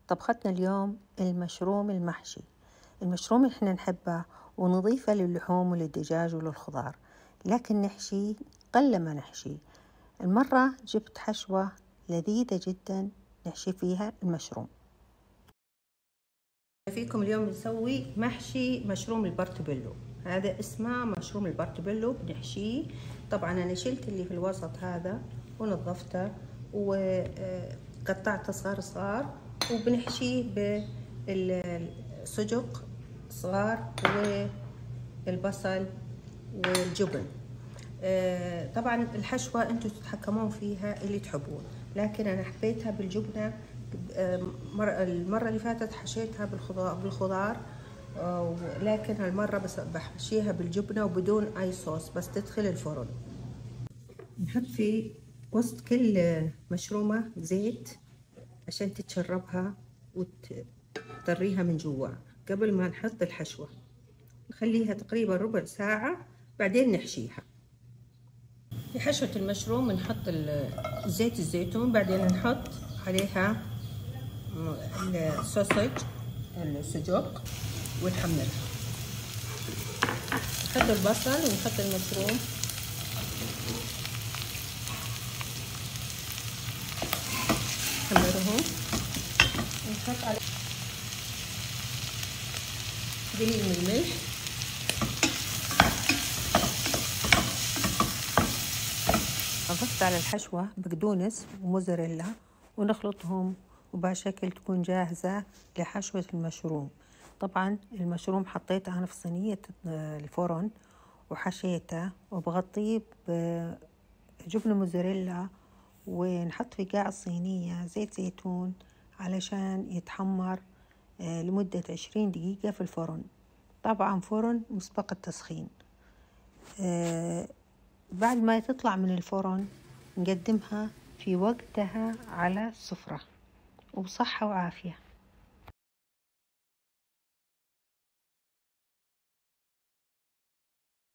طبختنا اليوم المشروم المحشي. المشروم احنا نحبه ونضيفه للحوم وللدجاج وللخضار، لكن نحشي قلما نحشي. المرة جبت حشوة لذيذة جدا نحشي فيها المشروم. فيكم اليوم نسوي محشي مشروم البرتبيلو. هذا اسمه مشروم البرتبيلو، بنحشيه. طبعا انا شلت اللي في الوسط هذا ونظفته وقطعته صغار وبنحشيه بالسجق صغار والبصل والجبن. طبعا الحشوة انتم تتحكمون فيها اللي تحبون، لكن انا حبيتها بالجبنة. المرة اللي فاتت حشيتها بالخضار، لكن هالمرة بس بحشيها بالجبنة وبدون اي صوص، بس تدخل الفرن. نحط في وسط كل مشرومة زيت عشان تتشربها وتطريها من جوا قبل ما نحط الحشوة. نخليها تقريبا ربع ساعة بعدين نحشيها. في حشوة المشروم نحط زيت الزيتون، بعدين نحط عليها السوسج السجق ونحمرها. نحط البصل ونحط المشروم، نحمرهم ونحط عليه قليل من الملح أضفت على الحشوة بقدونس وموزاريلا ونخلطهم، وبهالشكل تكون جاهزة لحشوة المشروم. طبعا المشروم حطيته أنا في صينية الفرن وحشيته وبغطيه بجبنة موزاريلا، ونحط في قاع الصينية زيت زيتون علشان يتحمر لمدة 20 دقيقة في الفرن. طبعا فرن مسبق التسخين. بعد ما تطلع من الفرن نقدمها في وقتها على السفرة، وبصحة وعافية.